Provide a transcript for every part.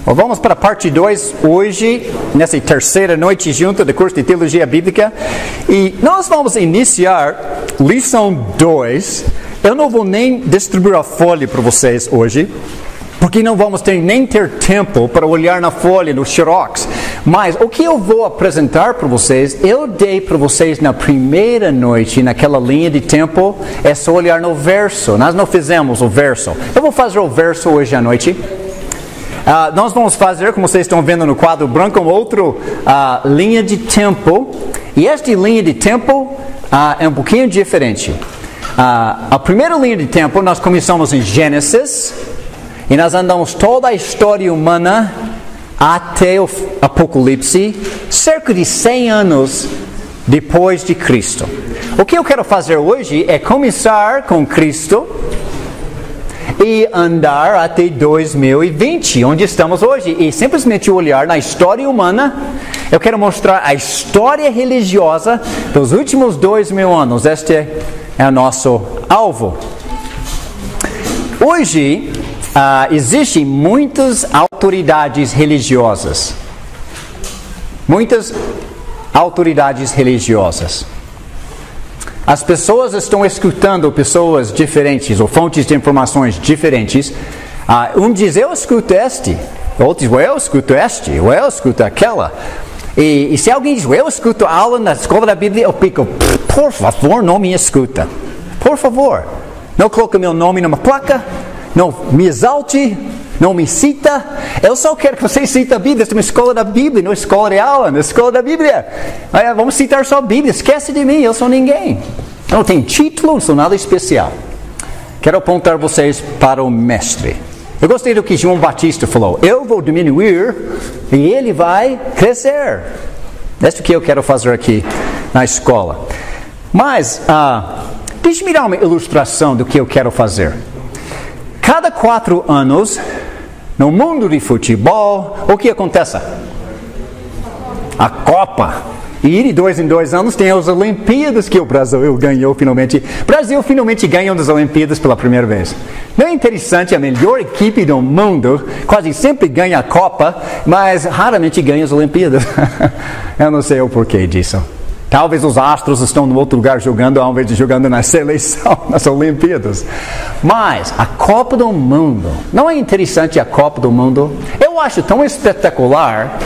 Vamos para a parte 2 hoje, nessa terceira noite junto do curso de Teologia Bíblica. E nós vamos iniciar lição 2. Eu não vou nem distribuir a folha para vocês hoje, porque não vamos nem ter tempo para olhar na folha, no xerox. Mas o que eu vou apresentar para vocês, eu dei para vocês na primeira noite, naquela linha de tempo, é só olhar no verso. Nós não fizemos o verso. Eu vou fazer o verso hoje à noite. Nós vamos fazer, como vocês estão vendo no quadro branco, outra linha de tempo. E esta linha de tempo é um pouquinho diferente. A primeira linha de tempo, nós começamos em Gênesis. E nós andamos toda a história humana até o Apocalipse, cerca de 100 anos depois de Cristo. O que eu quero fazer hoje é começar com Cristo e andar até 2020, onde estamos hoje, e simplesmente olhar na história humana. Eu quero mostrar a história religiosa dos últimos 2000 anos. Este é o nosso alvo. Hoje, existem muitas autoridades religiosas. Muitas autoridades religiosas. As pessoas estão escutando pessoas diferentes, ou fontes de informações diferentes. Um diz, eu escuto este. Outro diz, eu escuto este. Eu escuto aquela. E se alguém diz, eu escuto a aula na escola da Bíblia, eu fico, por favor, não me escuta. Por favor. Não coloque meu nome numa placa. Não me exalte. Não me cita. Eu só quero que você cite a Bíblia. Estou na escola da Bíblia, não escola de aula, na escola da Bíblia. Vamos citar só a Bíblia. Esquece de mim, eu sou ninguém. Eu não tenho título, não sou nada especial. Quero apontar vocês para o mestre. Eu gostei do que João Batista falou. Eu vou diminuir e ele vai crescer. É isso que eu quero fazer aqui na escola. Mas, deixe-me dar uma ilustração do que eu quero fazer. Cada 4 anos, no mundo de futebol, o que acontece? A Copa. E de 2 em 2 anos tem as Olimpíadas que o Brasil ganhou finalmente. O Brasil finalmente ganhou das Olimpíadas pela primeira vez. Não é interessante? A melhor equipe do mundo quase sempre ganha a Copa, mas raramente ganha as Olimpíadas. Eu não sei o porquê disso. Talvez os astros estão no outro lugar jogando, ao invés de jogando na seleção, nas Olimpíadas. Mas a Copa do Mundo, não é interessante a Copa do Mundo? Eu acho tão espetacular,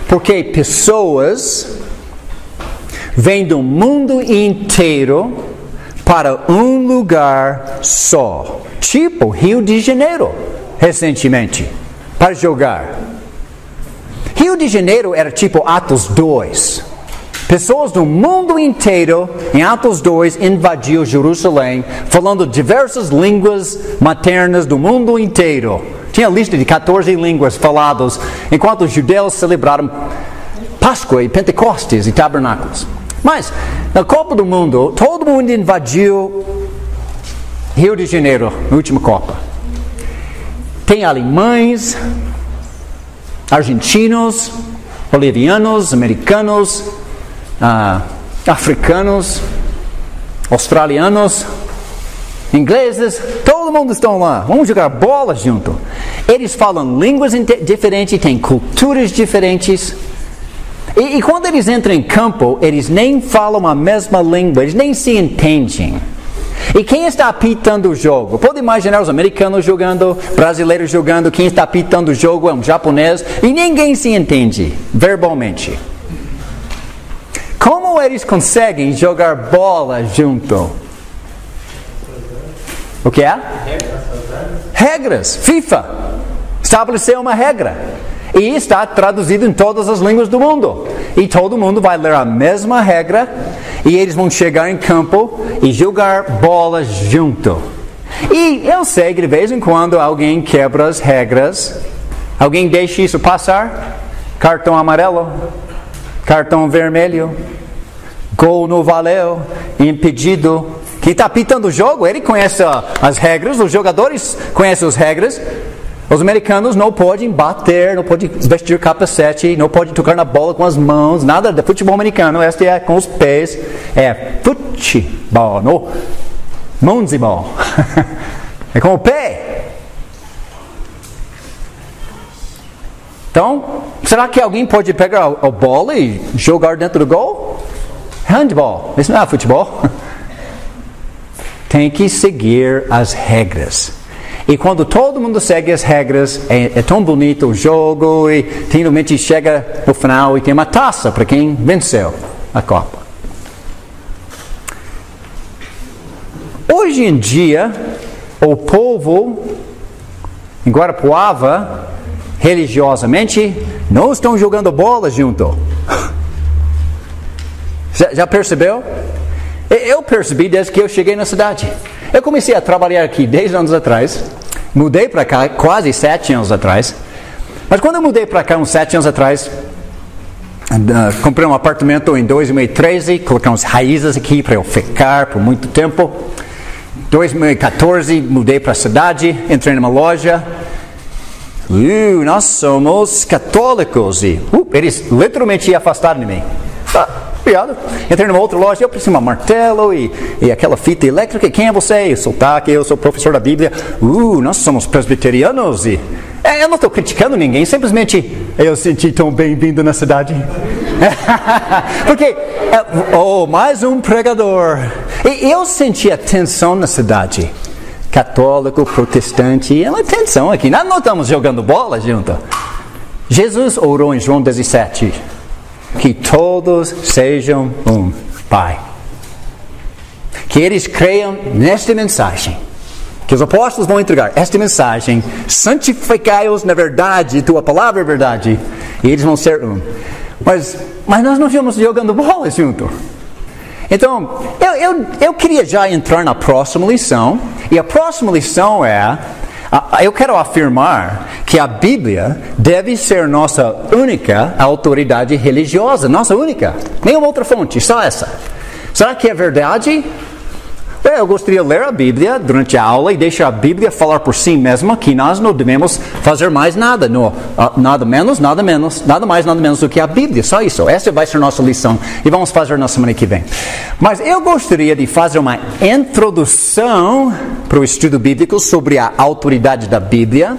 porque pessoas vêm do mundo inteiro para um lugar só. Tipo Rio de Janeiro, recentemente, para jogar. Rio de Janeiro era tipo Atos 2. Pessoas do mundo inteiro, em Atos 2, invadiu Jerusalém, falando diversas línguas maternas do mundo inteiro. Tinha lista de 14 línguas faladas, enquanto os judeus celebraram Páscoa e Pentecostes e tabernáculos. Mas, na Copa do Mundo, todo mundo invadiu Rio de Janeiro, na última Copa. Tem alemães, argentinos, bolivianos, americanos, africanos, australianos, ingleses, todo mundo está lá. Vamos jogar bola junto. Eles falam línguas diferentes, têm culturas diferentes. E quando eles entram em campo, eles nem falam a mesma língua, eles nem se entendem. E quem está apitando o jogo? Pode imaginar os americanos jogando, brasileiros jogando, quem está apitando o jogo é um japonês, e ninguém se entende verbalmente. Como eles conseguem jogar bola junto? O que é? Regras. FIFA estabeleceu uma regra. E está traduzido em todas as línguas do mundo. E todo mundo vai ler a mesma regra. E eles vão chegar em campo e jogar bola junto. E eu sei que de vez em quando alguém quebra as regras. Alguém deixa isso passar. Cartão amarelo. Cartão vermelho, gol não valeu, impedido. Quem está apitando o jogo, ele conhece as regras, os jogadores conhecem as regras. Os americanos não podem bater, não podem vestir capacete, não podem tocar na bola com as mãos, nada de futebol americano. Este é com os pés, é futebol, não mãozebol. É com o pé. Então, será que alguém pode pegar a bola e jogar dentro do gol? Handball, isso não é futebol. Tem que seguir as regras. E quando todo mundo segue as regras, é tão bonito o jogo, e finalmente chega no final e tem uma taça para quem venceu a Copa. Hoje em dia, o povo em Guarapuava, religiosamente, não estão jogando bola junto. Já percebeu? Eu percebi desde que eu cheguei na cidade. Eu comecei a trabalhar aqui 10 anos atrás. Mudei para cá quase 7 anos atrás. Mas quando eu mudei para cá uns 7 anos atrás, comprei um apartamento em 2013, colocamos raízes aqui para eu ficar por muito tempo. 2014, mudei para a cidade, entrei numa loja. Nós somos católicos. E eles literalmente afastaram de mim. Obrigado. Entrei numa outra loja, eu preciso de um martelo e aquela fita elétrica. Quem é você? Eu sou Taki, eu sou professor da Bíblia. Nós somos presbiterianos. E eu não estou criticando ninguém, simplesmente eu senti tão bem-vindo na cidade. Porque, mais um pregador. E eu senti a tensão na cidade. Católico, protestante, é uma tensão aqui. Nós não estamos jogando bola junto. Jesus orou em João 17. Que todos sejam um. Pai. Que eles creiam nesta mensagem. Que os apóstolos vão entregar esta mensagem. Santificai-os na verdade. Tua palavra é verdade. E eles vão ser um. Mas nós não estamos jogando bola junto. Então, eu queria já entrar na próxima lição. E a próxima lição é... eu quero afirmar que a Bíblia deve ser nossa única autoridade religiosa. Nossa única. Nenhuma outra fonte, só essa. Será que é verdade? Eu gostaria de ler a Bíblia durante a aula e deixar a Bíblia falar por si mesma, que nós não devemos fazer mais nada. Nada mais, nada menos do que a Bíblia. Só isso. Essa vai ser nossa lição. E vamos fazer na semana que vem. Mas eu gostaria de fazer uma introdução para o estudo bíblico sobre a autoridade da Bíblia,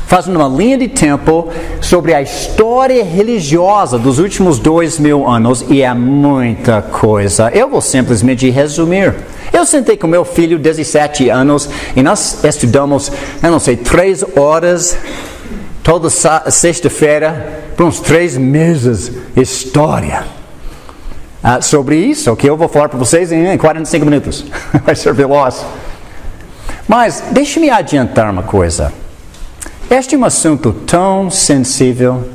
fazendo uma linha de tempo sobre a história religiosa dos últimos 2000 anos, e é muita coisa. Eu vou simplesmente resumir. Eu sentei com meu filho, 17 anos, e nós estudamos, 3 horas, toda sexta-feira, por uns 3 meses, história. Sobre isso, que eu vou falar para vocês em 45 minutos. Vai ser veloz. Mas, deixe-me adiantar uma coisa. Este é um assunto tão sensível,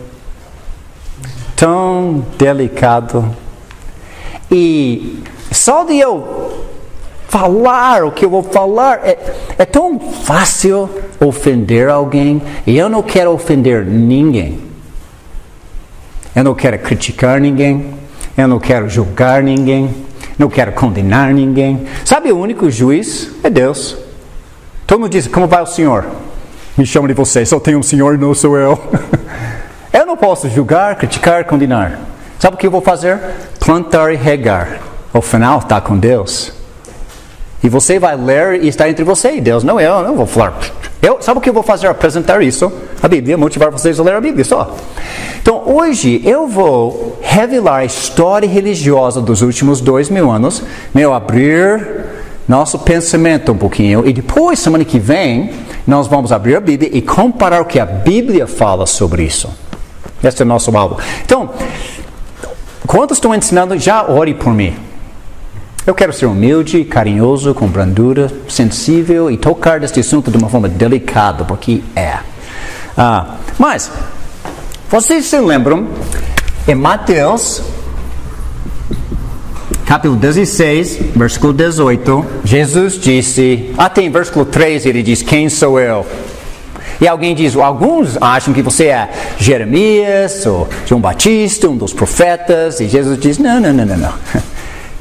tão delicado, e só de eu falar o que eu vou falar, é tão fácil ofender alguém, e eu não quero ofender ninguém. Eu não quero criticar ninguém, eu não quero julgar ninguém, não quero condenar ninguém. Sabe, o único juiz é Deus. Todo mundo diz, como vai o Senhor? Me chama de você, só tem um Senhor, não sou eu. Eu não posso julgar, criticar, condenar. Sabe o que eu vou fazer? Plantar e regar. O final está com Deus. E você vai ler e está entre você e Deus. Não, eu não vou falar. Sabe o que eu vou fazer? Apresentar isso, a Bíblia, motivar vocês a ler a Bíblia só. Então, hoje eu vou revelar a história religiosa dos últimos 2000 anos. Abrir nosso pensamento um pouquinho. E depois, semana que vem, nós vamos abrir a Bíblia e comparar o que a Bíblia fala sobre isso. Esse é o nosso alvo. Então, enquanto estou ensinando, já ore por mim. Eu quero ser humilde, carinhoso, com brandura, sensível e tocar deste assunto de uma forma delicada, porque é. Mas, vocês se lembram, em Mateus, capítulo 16, versículo 18, Jesus disse, tem versículo 13, ele diz, quem sou eu? E alguém diz, alguns acham que você é Jeremias, ou João Batista, um dos profetas, e Jesus diz, não.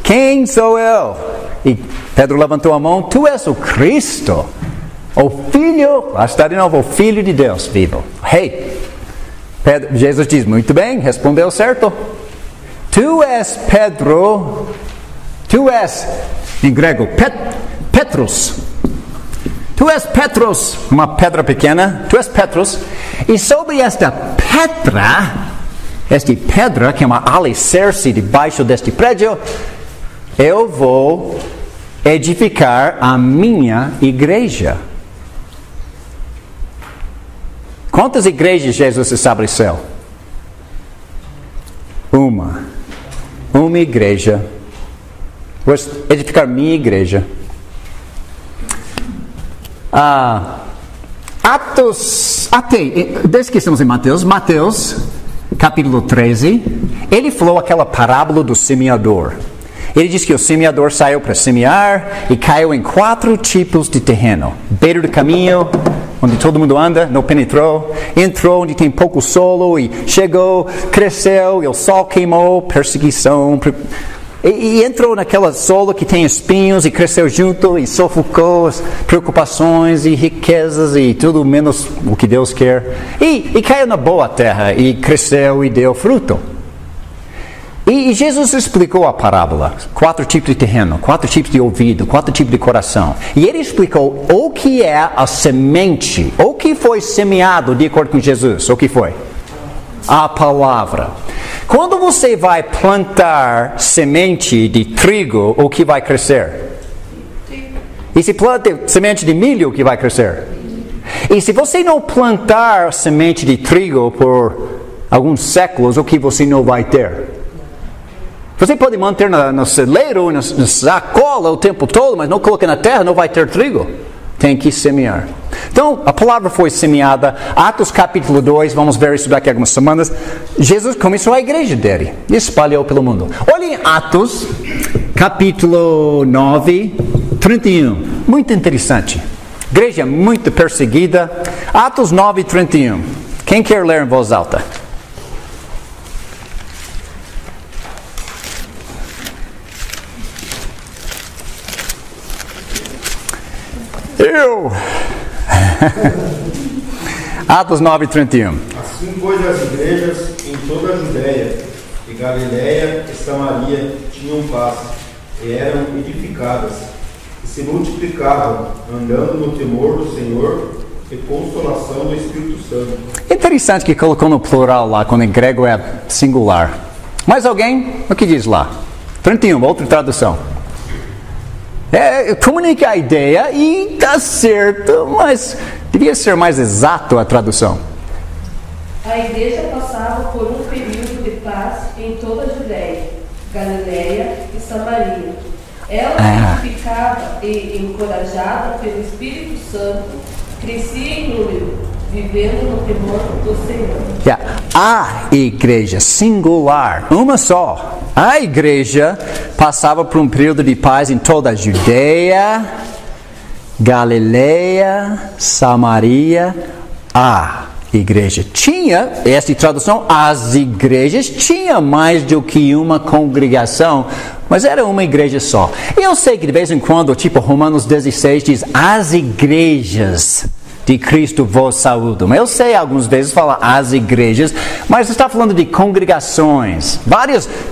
Quem sou eu? E Pedro levantou a mão, tu és o Cristo, o Filho, lá está de novo, o Filho de Deus vivo. Jesus diz, muito bem, respondeu certo. Tu és Pedro, tu és, em grego, Petros. Tu és Petros, uma pedra pequena, tu és Petros, e sobre esta pedra, que é uma alicerce debaixo deste prédio, eu vou edificar a minha igreja. Quantas igrejas Jesus estabeleceu? Uma igreja. Vou edificar minha igreja. Desde que estamos em Mateus, capítulo 13, ele falou aquela parábola do semeador. Ele diz que o semeador saiu para semear e caiu em 4 tipos de terreno. Beira do caminho, onde todo mundo anda, não penetrou. Entrou onde tem pouco solo e chegou, cresceu, e o sol queimou, perseguição. E entrou naquela solo que tem espinhos e cresceu junto e sufocou as preocupações e riquezas e tudo menos o que Deus quer. E caiu na boa terra e cresceu e deu fruto. E Jesus explicou a parábola. 4 tipos de terreno, 4 tipos de ouvido, 4 tipos de coração. E ele explicou o que é a semente, o que foi semeado de acordo com Jesus. O que foi? A palavra. Quando você vai plantar semente de trigo, o que vai crescer? E se planta semente de milho, o que vai crescer? E se você não plantar semente de trigo por alguns séculos, o que você não vai ter? Você pode manter no celeiro, na sacola o tempo todo, mas não coloca na terra, não vai ter trigo. Tem que semear. Então, a palavra foi semeada. Atos capítulo 2, vamos ver isso daqui a algumas semanas. Jesus começou a igreja dele e espalhou pelo mundo. Olhem em Atos, capítulo 9, 31. Muito interessante. Igreja muito perseguida. Atos 9, 31. Quem quer ler em voz alta? Eu! Atos 9, 31. Assim, pois, as igrejas em toda a Judéia e Galiléia e Samaria tinham paz, e eram edificadas, e se multiplicavam, andando no temor do Senhor e consolação do Espírito Santo. Interessante que colocou no plural lá, quando em grego é singular. Mais alguém? O que diz lá? 31, outra tradução. Comunica a ideia e está certo, mas devia ser mais exato a tradução. A igreja passava por um período de paz em toda a Judéia, Galiléia e Samaria. Ela ficava e encorajada pelo Espírito Santo, crescia em número, vivendo no temor do Senhor. A igreja, singular, uma só. A igreja passava por um período de paz em toda a Judeia, Galileia, Samaria. A igreja tinha, esta tradução, as igrejas, tinha mais do que uma congregação, mas era uma igreja só. Eu sei que de vez em quando, tipo Romanos 16 diz, as igrejas de Cristo vos saúdam. Eu sei, algumas vezes fala as igrejas, mas está falando de congregações.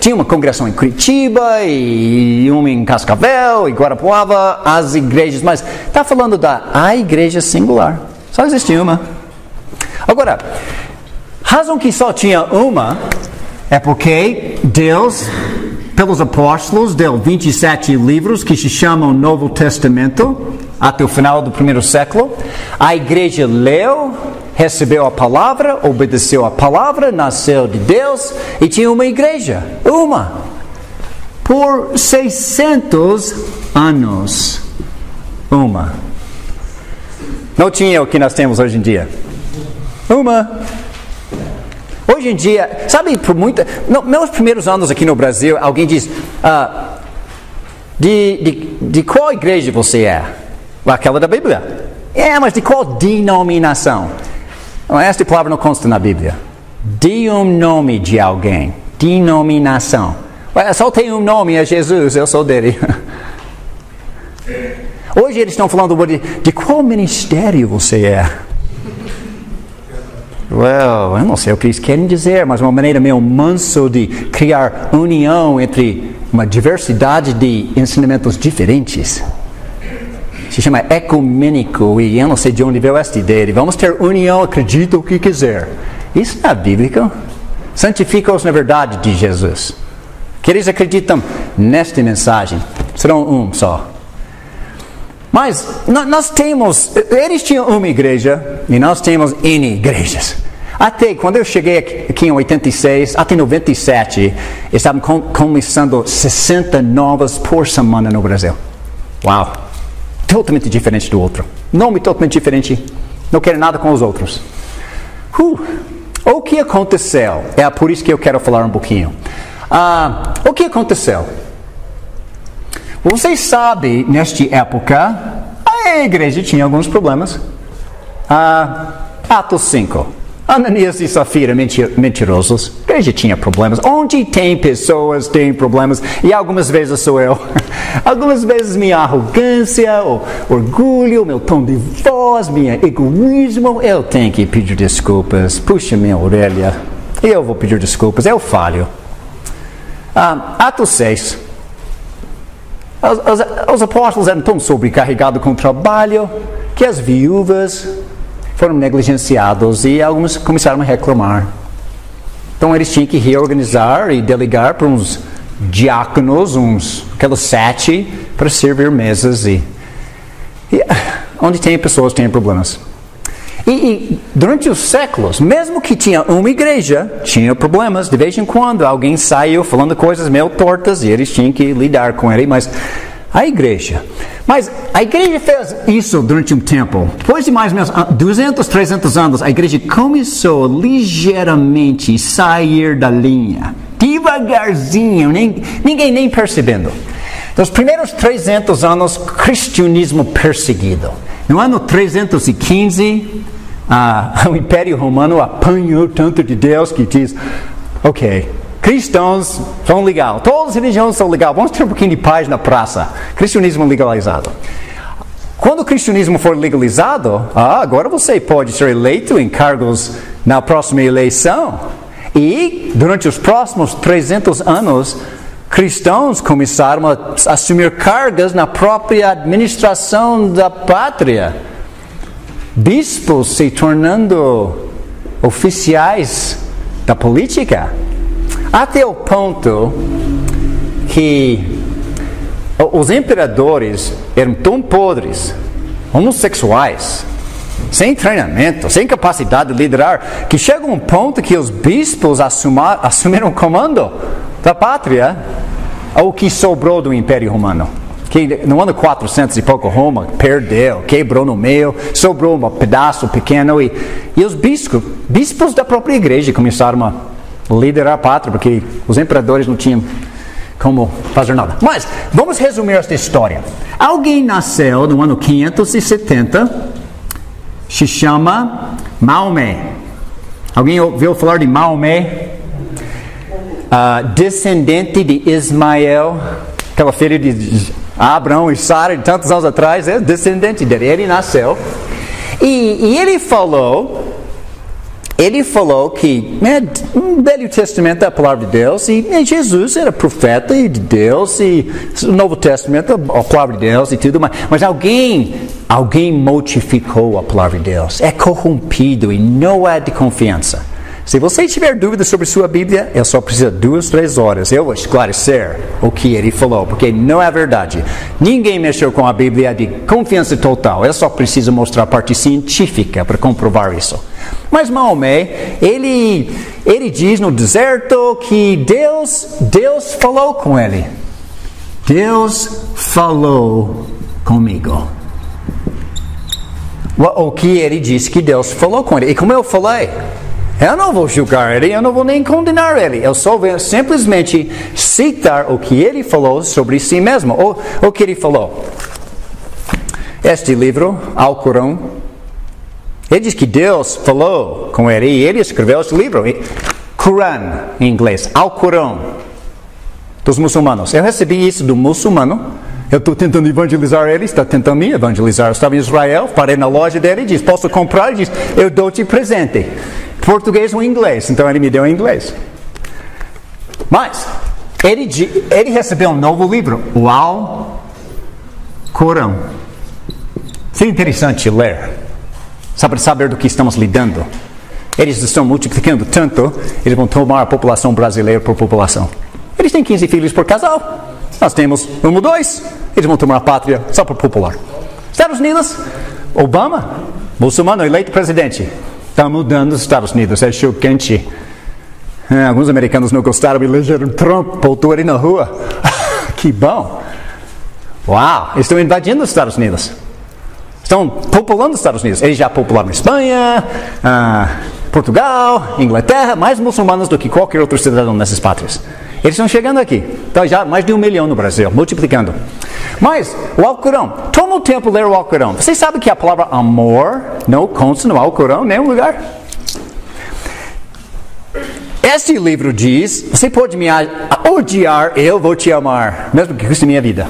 Tinha uma congregação em Curitiba, e uma em Cascavel, e Guarapuava, as igrejas, mas está falando a igreja singular. Só existe uma. Agora, razão que só tinha uma, é porque Deus, pelos apóstolos, deu 27 livros que se chamam Novo Testamento, até o final do primeiro século. A igreja leu, recebeu a palavra, obedeceu a palavra, nasceu de Deus e tinha uma igreja. Uma. Por 600 anos. Uma. Não tinha o que nós temos hoje em dia. Uma. Hoje em dia, sabe, por meus primeiros anos aqui no Brasil, alguém diz, de qual igreja você é? Aquela da Bíblia. Mas de qual denominação? Esta palavra não consta na Bíblia. De um nome de alguém. Denominação. Só tem um nome, é Jesus, eu sou dele. Hoje eles estão falando de qual ministério você é? Eu não sei o que eles querem dizer, mas uma maneira meio manso de criar união entre uma diversidade de ensinamentos diferentes. Se chama ecumênico, e eu não sei de onde veio esta ideia. Vamos ter união, acredita o que quiser. isso não é bíblico. Santifica-os na verdade de Jesus. Que eles acreditam nesta mensagem. Serão um só. Mas nós temos, eles tinham uma igreja e nós temos N igrejas. Até quando eu cheguei aqui em 86, até 97, estavam começando 60 novas por semana no Brasil. Uau! Totalmente diferente do outro. Nome totalmente diferente. Não quero nada com os outros. O que aconteceu? É por isso que eu quero falar um pouquinho. O que aconteceu? Vocês sabem, nesta época, a igreja tinha alguns problemas. Atos 5. Ananias e Safira, mentirosos. A igreja tinha problemas. Onde tem pessoas, tem problemas. E algumas vezes sou eu. Algumas vezes minha arrogância, o orgulho, meu tom de voz, meu egoísmo. Eu tenho que pedir desculpas. Puxa minha orelha. Eu vou pedir desculpas. Eu falho. Atos 6. Os apóstolos eram tão sobrecarregados com o trabalho que as viúvas foram negligenciados e alguns começaram a reclamar. Então eles tinham que reorganizar e delegar para uns diáconos, aqueles 7, para servir mesas. E onde tem pessoas, tem problemas. E durante os séculos, mesmo que tinha uma igreja, tinha problemas. De vez em quando alguém saiu falando coisas meio tortas e eles tinham que lidar com ele. Mas a igreja fez isso durante um tempo. Depois de mais ou menos 200, 300 anos, a igreja começou ligeiramente a sair da linha. Devagarzinho, ninguém nem percebendo. Nos primeiros 300 anos, cristianismo perseguido. No ano 315, o Império Romano apanhou tanto de Deus que diz, ok, cristãos são legal, todas as religiões são legal, vamos ter um pouquinho de paz na praça. Cristianismo legalizado. Quando o cristianismo for legalizado, agora você pode ser eleito em cargos na próxima eleição. E durante os próximos 300 anos, cristãos começaram a assumir cargas na própria administração da pátria. Bispos se tornando oficiais da política. Até o ponto que os imperadores eram tão podres, homossexuais, sem treinamento, sem capacidade de liderar, que chega um ponto que os bispos assumiram o comando da pátria, o que sobrou do Império Romano. Que no ano 400 e pouco Roma perdeu, quebrou no meio, sobrou um pedaço pequeno e os bispos da própria igreja começaram a liderar a pátria, porque os imperadores não tinham como fazer nada. Mas vamos resumir esta história. Alguém nasceu no ano 570, se chama Maomé. Alguém ouviu falar de Maomé? Descendente de Ismael, aquela filha de Abraão e Sara de tantos anos atrás, é descendente dele. Ele nasceu e ele falou que no Velho Testamento é a palavra de Deus e Jesus era profeta de Deus e no Novo Testamento é a palavra de Deus e tudo mais. Mas alguém modificou a palavra de Deus. É corrompido e não é de confiança. Se você tiver dúvidas sobre sua Bíblia, eu só preciso de 2, 3 horas. Eu vou esclarecer o que ele falou, porque não é verdade. Ninguém mexeu com a Bíblia de confiança total. Eu só preciso mostrar a parte científica para comprovar isso. Mas Maomé, ele diz no deserto que Deus falou com ele. Deus falou comigo. O que ele disse que Deus falou com ele. E como eu falei, eu não vou julgar ele, eu não vou nem condenar ele. Eu só vou simplesmente citar o que ele falou sobre si mesmo. O que ele falou. Este livro, Alcorão, ele diz que Deus falou com ele e ele escreveu este livro. Quran, em inglês. Alcorão, dos muçulmanos. Eu recebi isso do muçulmano. Eu estou tentando evangelizar ele, está tentando me evangelizar. Eu estava em Israel, parei na loja dele e disse, posso comprar? Ele disse, eu dou-te presente. Português ou inglês, então ele me deu em inglês. Mas ele recebeu um novo livro, o Alcorão. Seria interessante ler, para saber do que estamos lidando. Eles estão multiplicando tanto, eles vão tomar a população brasileira por população. Eles têm 15 filhos por casal. Nós temos 1 ou 2. Eles vão tomar a pátria só por popular. Estados Unidos, Obama, muçulmano, eleito presidente. Está mudando os Estados Unidos, é chocante. Alguns americanos não gostaram, elegeram Trump, voltou ele na rua. Que bom. Uau, eles estão invadindo os Estados Unidos. Estão populando os Estados Unidos. Eles já popularam Espanha, Portugal, Inglaterra, mais muçulmanos do que qualquer outro cidadão nessas pátrias. Eles estão chegando aqui. Então já mais de 1 milhão no Brasil, multiplicando. Mas o Alcorão, toma o tempo ler o Alcorão. Você sabe que a palavra amor não consta no Alcorão em nenhum lugar? Este livro diz, você pode me odiar, eu vou te amar, mesmo que custe minha vida.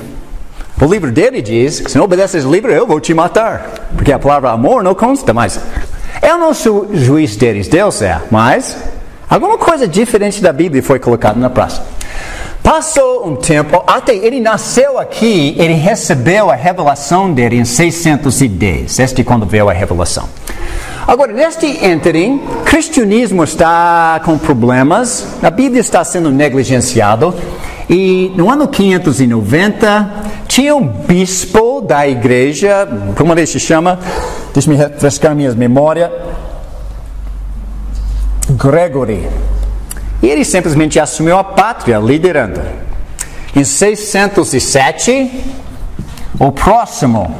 O livro dele diz, se não obedeces esse livro, eu vou te matar. Porque a palavra amor não consta mais. Eu não sou juiz deles, Deus é, mas alguma coisa diferente da Bíblia foi colocada na praça. Passou um tempo, até ele nasceu aqui, ele recebeu a revelação dele em 610. Este é quando veio a revelação. Agora, neste ínterim, o cristianismo está com problemas, a Bíblia está sendo negligenciada, e no ano 590, tinha um bispo da igreja, como ele se chama? Deixa-me refrescar minhas memórias. Gregory. E ele simplesmente assumiu a pátria, liderando. Em 607, o próximo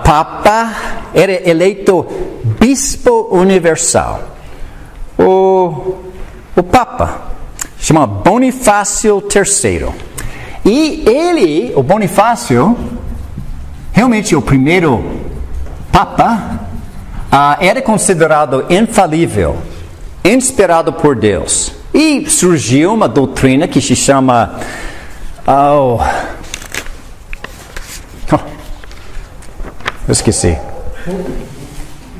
Papa era eleito Bispo Universal. O Papa chama Bonifácio III. E ele, o Bonifácio, realmente o primeiro Papa, era considerado infalível, inspirado por Deus. E surgiu uma doutrina que se chama eu esqueci.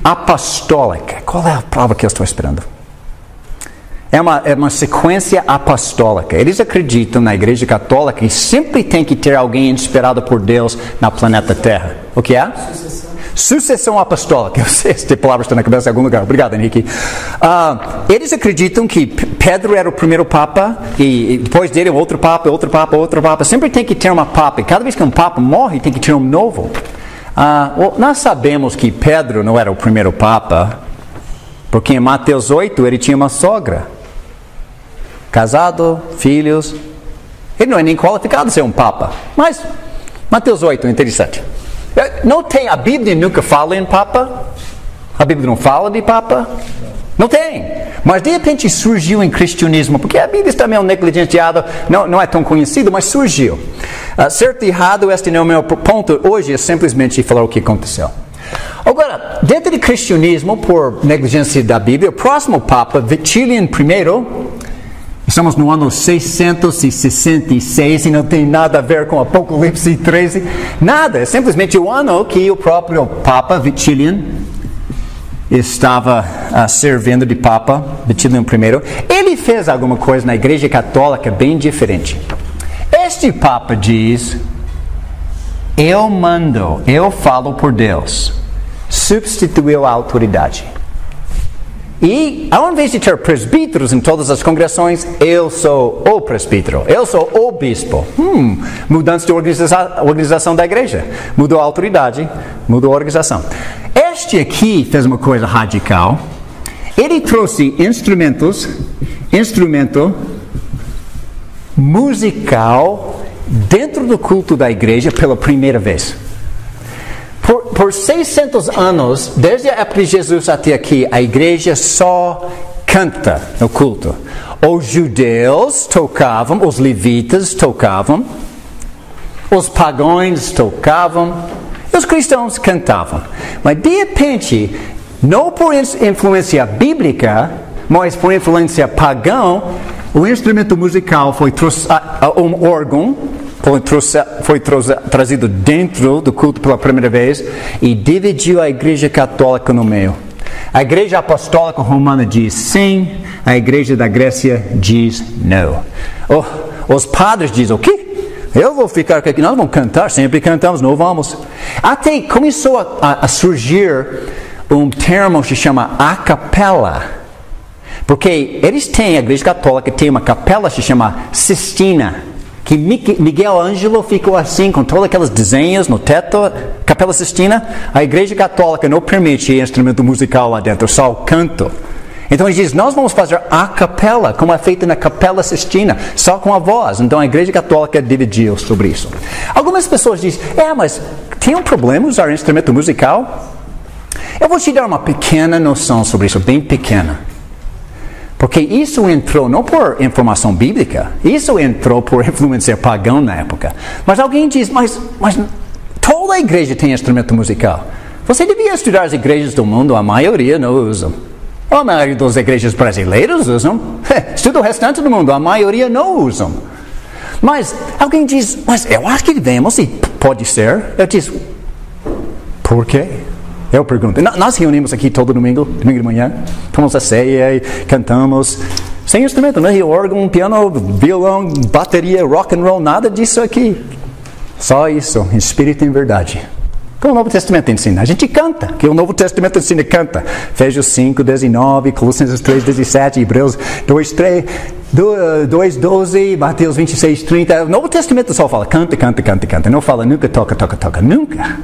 Apostólica. Qual é a palavra que eu estou esperando? É uma sequência apostólica. Eles acreditam na Igreja Católica que sempre tem que ter alguém inspirado por Deus na planeta Terra. O que é? Sucessão apostólica. Eu sei, essa palavra está na cabeça em algum lugar. Obrigado, Henrique. Eles acreditam que Pedro era o primeiro Papa e depois dele outro Papa, outro Papa, outro Papa. Sempre tem que ter uma Papa. E cada vez que um Papa morre, tem que ter um novo. Nós sabemos que Pedro não era o primeiro Papa, porque em Mateus 8 ele tinha uma sogra. Casado, filhos. Ele não é nem qualificado a ser um Papa. Mas Mateus 8 é interessante. Não tem, a Bíblia nunca fala em Papa. A Bíblia não fala de Papa. Não tem. Mas de repente surgiu em cristianismo, porque a Bíblia está meio negligenciada, não é tão conhecida, mas surgiu. Certo e errado, este não é o meu ponto hoje, é simplesmente falar o que aconteceu. Agora, dentro do cristianismo, por negligência da Bíblia, o próximo Papa, Vitilian I, estamos no ano 666 e não tem nada a ver com Apocalipse 13, nada, é simplesmente o ano que o próprio Papa Vitilian estava servindo de Papa, Vitilian I. Ele fez alguma coisa na Igreja Católica bem diferente. Este Papa diz, eu mando, eu falo por Deus. Substituiu a autoridade. E, ao invés de ter presbíteros em todas as congregações, eu sou o presbítero, eu sou o bispo. Mudança de organização da igreja. Mudou a autoridade, mudou a organização. Este aqui fez uma coisa radical. Ele trouxe instrumento musical dentro do culto da igreja pela primeira vez. Por 600 anos, desde a época de Jesus até aqui, a igreja só canta no culto. Os judeus tocavam, os levitas tocavam, os pagãos tocavam, e os cristãos cantavam. Mas de repente, não por influência bíblica, mas por influência pagã, o instrumento musical foi um órgão, foi trazido dentro do culto pela primeira vez e dividiu a Igreja Católica no meio. A Igreja Apostólica Romana diz sim, a Igreja da Grécia diz não. Os padres dizem o quê? Eu vou ficar aqui, nós vamos cantar, sempre cantamos, não vamos. Até começou a surgir um termo que se chama a capela. Porque eles têm, a Igreja Católica tem uma capela que se chama Sistina. Que Miguel Ângelo ficou assim, com todos aqueles desenhos no teto. Capela Sistina. A Igreja Católica não permite instrumento musical lá dentro, só o canto. Então ele diz, nós vamos fazer a capela, como é feito na Capela Sistina, só com a voz. Então a Igreja Católica dividiu sobre isso. Algumas pessoas dizem, mas tem um problema usar instrumento musical? Eu vou te dar uma pequena noção sobre isso, bem pequena. Porque isso entrou não por informação bíblica, isso entrou por influência pagã na época. Mas alguém diz, mas toda a igreja tem instrumento musical. Você devia estudar as igrejas do mundo, a maioria não usam. A maioria das igrejas brasileiras usam. Estuda o restante do mundo, a maioria não usam. Mas alguém diz, mas eu acho que devemos, e pode ser. Eu disse, por quê? Eu pergunto. Nós reunimos aqui todo domingo de manhã, tomamos a ceia e cantamos. Sem instrumento, né? Órgão, piano, violão, bateria, rock and roll, nada disso aqui. Só isso, espírito em verdade. Como o Novo Testamento ensina. A gente canta, que o Novo Testamento ensina canta. Efésios 5, 19, Colossenses 3, 17, Hebreus 2, 3, 2, 12, Mateus 26, 30. O Novo Testamento só fala canta, canta, canta, canta. Não fala nunca toca, toca, toca. Nunca.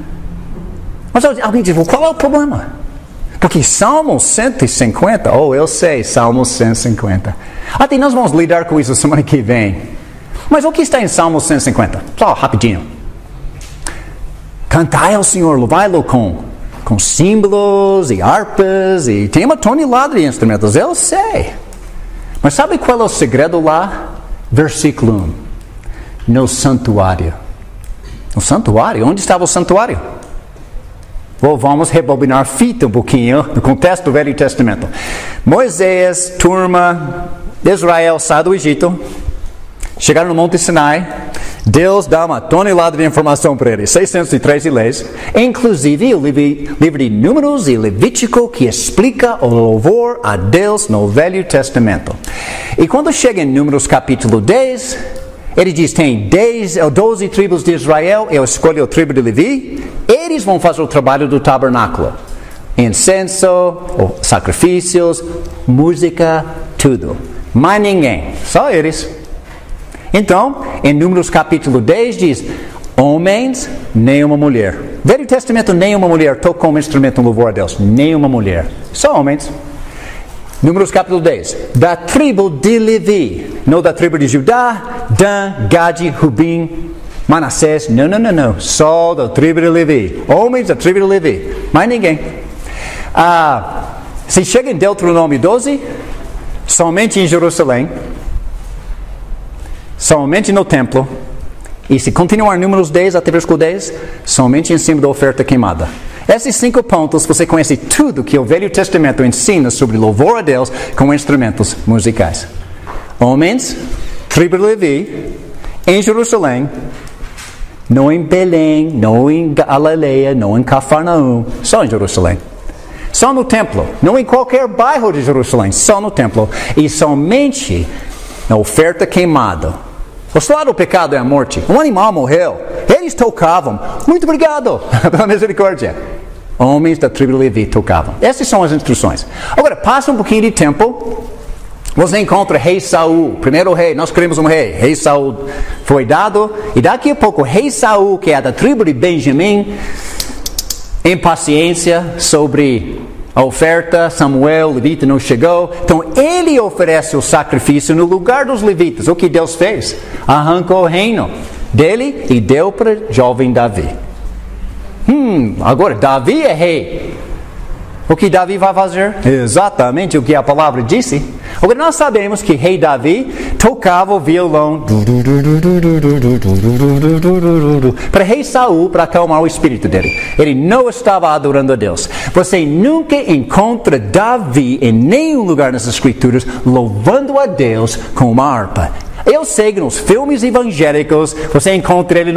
Mas alguém diz, qual é o problema? Porque Salmo 150, eu sei, Salmo 150. Até nós vamos lidar com isso semana que vem. Mas o que está em Salmo 150? Só rapidinho. Cantai ao Senhor, louvai-lo com símbolos e harpas, e tem uma tonelada de instrumentos, eu sei. Mas sabe qual é o segredo lá? Versículo 1. No santuário. No santuário? Onde estava o santuário? Vamos rebobinar fita um pouquinho no contexto do Velho Testamento. Moisés, turma, Israel sai do Egito, chegaram no Monte Sinai. Deus dá uma tonelada de informação para eles, 613 leis, inclusive o livro de Números e Levítico, que explica o louvor a Deus no Velho Testamento. E quando chega em Números capítulo 10, ele diz, tem 12 tribos de Israel, eu escolho a tribo de Levi, eles vão fazer o trabalho do tabernáculo. Incenso, sacrifícios, música, tudo. Mais ninguém, só eles. Então, em Números capítulo 10 diz, homens, nenhuma mulher. Velho Testamento, nenhuma mulher tocou um instrumento no louvor a Deus. Nenhuma mulher. Só homens. Números capítulo 10. Da tribo de Levi. Não da tribo de Judá, Dan, Gade, Rubim, Manassés. Não. Só da tribo de Levi. Homens da tribo de Levi. Mais ninguém. Se chega em Deuteronômio 12, somente em Jerusalém, somente no templo, e se continuar Números 10 até versículo 10, somente em cima da oferta queimada. Esses 5 pontos, você conhece tudo que o Velho Testamento ensina sobre louvor a Deus com instrumentos musicais. Homens, tribo de Levi, em Jerusalém, não em Belém, não em Galileia, não em Cafarnaum, só em Jerusalém. Só no templo, não em qualquer bairro de Jerusalém, só no templo. E somente na oferta queimada. O salário do pecado é a morte. Um animal morreu. Eles tocavam. Muito obrigado pela misericórdia. Homens da tribo de Levi tocavam. Essas são as instruções. Agora, passa um pouquinho de tempo. Você encontra rei Saul. Primeiro rei. Nós queremos um rei. Rei Saul foi dado. E daqui a pouco, rei Saul, que é da tribo de Benjamim, impaciência sobre a oferta, Samuel, levita, não chegou. Então ele oferece o sacrifício no lugar dos levitas. O que Deus fez? Arrancou o reino dele e deu para jovem Davi. Agora Davi é rei. O que Davi vai fazer? Exatamente o que a palavra disse. Agora nós sabemos que rei Davi tocava o violão para rei Saul, para acalmar o espírito dele. Ele não estava adorando a Deus. Você nunca encontra Davi em nenhum lugar nas escrituras louvando a Deus com uma harpa. Eu sei que nos filmes evangélicos você encontra ele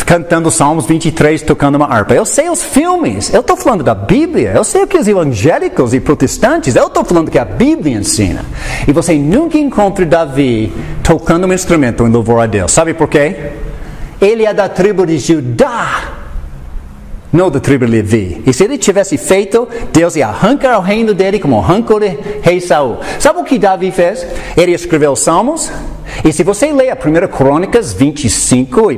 cantando Salmos 23, tocando uma harpa. Eu sei os filmes. Eu estou falando da Bíblia. Eu sei o que os evangélicos e protestantes. Eu estou falando que a Bíblia ensina. E você nunca encontra Davi tocando um instrumento em louvor a Deus. Sabe por quê? Ele é da tribo de Judá. não da tribo de Levi. E se ele tivesse feito, Deus ia arrancar o reino dele como arrancou de rei Saul. Sabe o que Davi fez? Ele escreveu Salmos. E se você ler a 1 Crônicas 25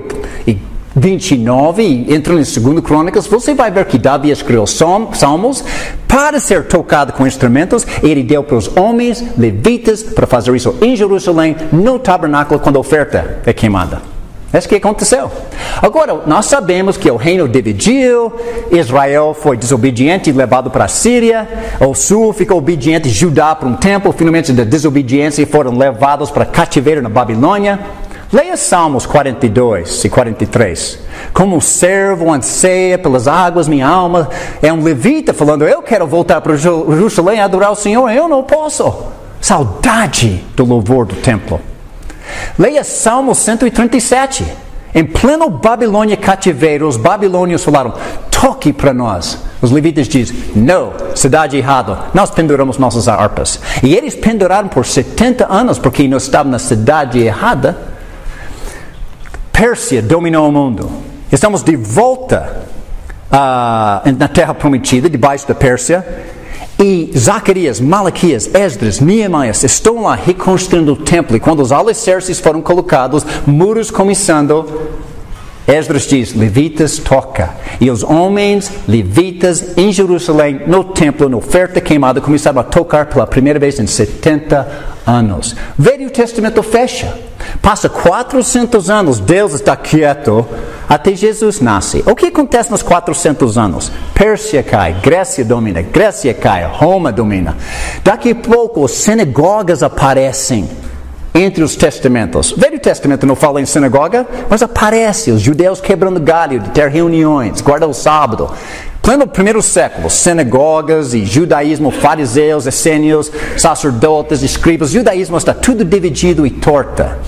e 29 e entra em 2 Crônicas, você vai ver que Davi escreveu Salmos para ser tocado com instrumentos. Ele deu para os homens levitas para fazer isso em Jerusalém, no tabernáculo, quando a oferta é queimada. É isso que aconteceu. Agora, nós sabemos que o reino dividiu, Israel foi desobediente e levado para a Síria, o sul ficou obediente, Judá por um tempo, finalmente da desobediência foram levados para cativeiro na Babilônia. Leia Salmos 42 e 43. Como um servo anseia pelas águas, minha alma. É um levita falando, eu quero voltar para Jerusalém e adorar o Senhor, eu não posso. Saudade do louvor do templo. Leia Salmo 137. Em pleno Babilônia cativeiro, os babilônios falaram, toque para nós. Os levitas dizem, não, cidade errada, nós penduramos nossas harpas. E eles penduraram por 70 anos, porque não estavam na cidade errada. Pérsia dominou o mundo. Estamos de volta na terra prometida, debaixo da Pérsia. E Zacarias, Malaquias, Esdras, Neemias estão lá reconstruindo o templo. E quando os alicerces foram colocados, muros começando, Esdras diz, levitas toca. E os homens levitas em Jerusalém, no templo, na oferta queimada, começaram a tocar pela primeira vez em 70 anos. Velho Testamento fecha. Passa 400 anos, Deus está quieto, até Jesus nasce. O que acontece nos 400 anos? Pérsia cai, Grécia domina, Grécia cai, Roma domina. Daqui a pouco, as sinagogas aparecem entre os testamentos. O Velho Testamento não fala em sinagoga, mas aparece os judeus quebrando galho de ter reuniões, guardar o sábado. Pleno primeiro século, sinagogas e judaísmo, fariseus, essênios, sacerdotes, escribas, judaísmo está tudo dividido e torta.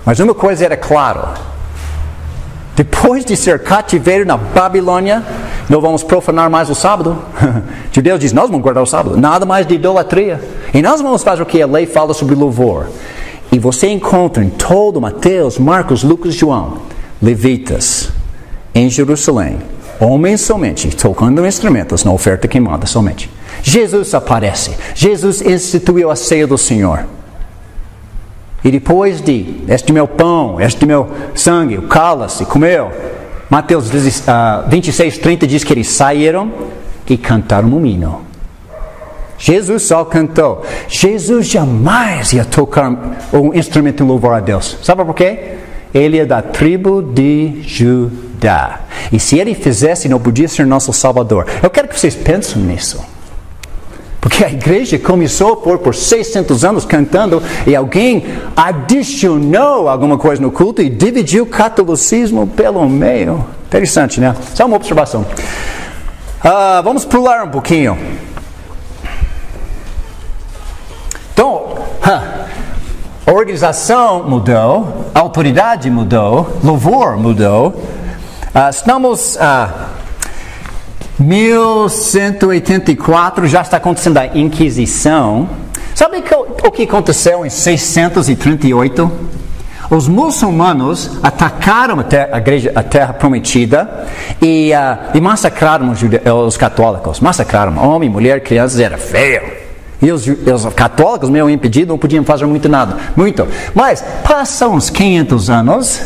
Mas uma coisa era clara, depois de ser cativeiro na Babilônia, não vamos profanar mais o sábado. Judeus dizem, nós vamos guardar o sábado, nada mais de idolatria. E nós vamos fazer o que a lei fala sobre louvor. E você encontra em todo Mateus, Marcos, Lucas e João, levitas em Jerusalém, homens somente, tocando instrumentos na oferta queimada somente. Jesus aparece. Jesus instituiu a ceia do Senhor. E depois de, este é meu pão, este é meu sangue, o cálice, comeu. Mateus 26:30 diz que eles saíram e cantaram um hino. Jesus só cantou. Jesus jamais ia tocar um instrumento de louvor a Deus. Sabe por quê? Ele é da tribo de Judá. E se ele fizesse, não podia ser nosso Salvador. Eu quero que vocês pensem nisso. Porque a igreja começou por 600 anos cantando e alguém adicionou alguma coisa no culto e dividiu o catolicismo pelo meio. Interessante, né? Só uma observação. Vamos pular um pouquinho. Então, a organização mudou, a autoridade mudou, louvor mudou. Estamos... 1184 já está acontecendo a Inquisição. Sabe o que aconteceu em 638? Os muçulmanos atacaram a terra prometida e massacraram os católicos. Massacraram homem, mulher, crianças, era feio. E os católicos, meio impedidos, não podiam fazer muito. Mas passam uns 500 anos,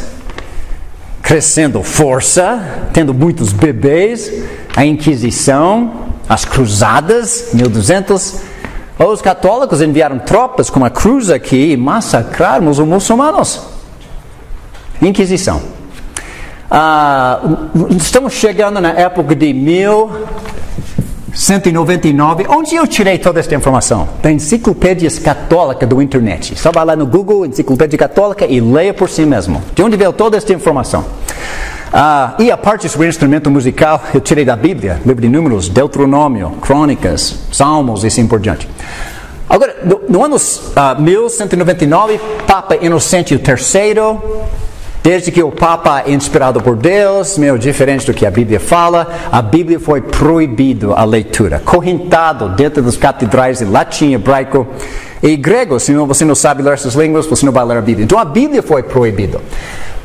crescendo força, tendo muitos bebês, a Inquisição, as Cruzadas, 1200. Os católicos enviaram tropas com a cruz aqui e massacraram os muçulmanos. Inquisição. Estamos chegando na época de 1199. Onde eu tirei toda essa informação? Da Enciclopédia Católica do internet. Só vai lá no Google, Enciclopédia Católica, e leia por si mesmo. De onde veio toda essa informação? E a parte sobre instrumento musical, eu tirei da Bíblia, livro de Números, Deuteronômio, Crônicas, Salmos e assim por diante. Agora, no ano 1199, Papa Inocêncio III, desde que o Papa é inspirado por Deus, meio diferente do que a Bíblia fala, a Bíblia foi proibido a leitura, correntado dentro das catedrais de latim, hebraico e grego. Se você não sabe ler essas línguas, você não vai ler a Bíblia. Então a Bíblia foi proibida.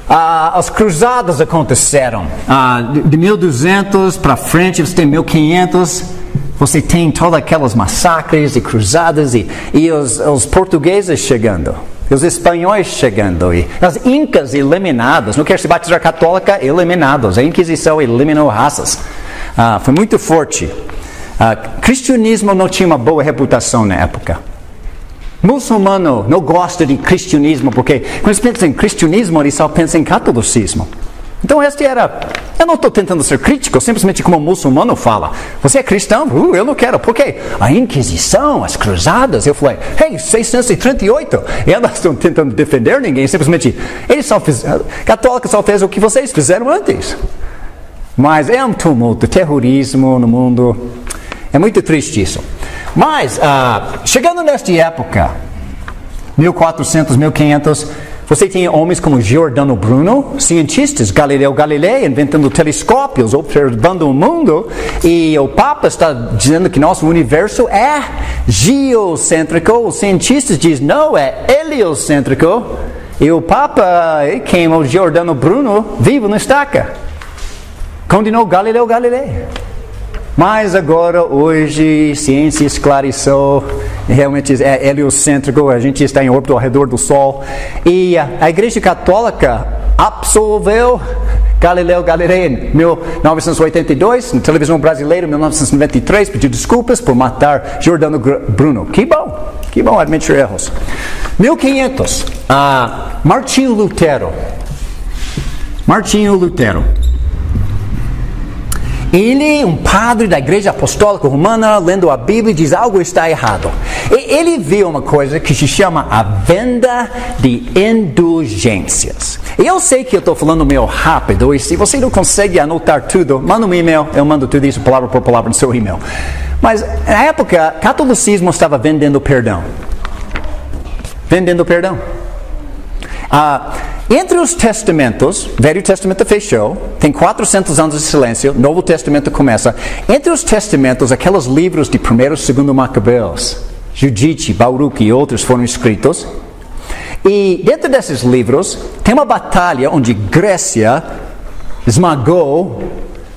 As cruzadas aconteceram. De 1200 para frente, você tem 1500. Você tem todas aquelas massacres e cruzadas e os portugueses chegando. Os espanhóis chegando. E as incas eliminadas. Não quer se batizar católica, eliminados. A Inquisição eliminou raças. Foi muito forte. Cristianismo não tinha uma boa reputação na época. Muçulmano não gosta de cristianismo, porque quando eles pensam em cristianismo, eles só pensam em catolicismo. Então eu não estou tentando ser crítico, simplesmente como o muçulmano fala. Você é cristão? Eu não quero. Por quê? A Inquisição, as cruzadas. Eu falei, 638. Eu não estou tentando defender ninguém, simplesmente, católica só fez o que vocês fizeram antes. Mas é um tumulto, terrorismo no mundo. É muito triste isso. Mas, chegando nesta época, 1400, 1500, você tinha homens como Giordano Bruno, cientistas, Galileu Galilei, inventando telescópios, observando o mundo, e o Papa está dizendo que nosso universo é geocêntrico, os cientistas dizem, não, é heliocêntrico, e o Papa queima o Giordano Bruno vivo na estaca. Condenou Galileu Galilei. Mas agora, hoje, ciência esclareceu, realmente é heliocêntrico, a gente está em órbita ao redor do Sol. E a Igreja Católica absolveu Galileu Galilei em 1982, na televisão brasileira, em 1993, pediu desculpas por matar Giordano Bruno. Que bom admitir erros. 1500, Martinho Lutero. Ele, um padre da Igreja Apostólica Romana, lendo a Bíblia, diz algo está errado. E ele viu uma coisa que se chama a venda de indulgências. E eu sei que eu estou falando meio rápido, e se você não consegue anotar tudo, manda um e-mail, eu mando tudo isso palavra por palavra no seu e-mail. Mas, na época, o catolicismo estava vendendo perdão. Entre os testamentos, Velho Testamento fechou, tem 400 anos de silêncio, Novo Testamento começa. Entre os testamentos, aqueles livros de 1º e 2º Macabeus, Judite, Baruque e outros foram escritos. E dentro desses livros, tem uma batalha onde Grécia esmagou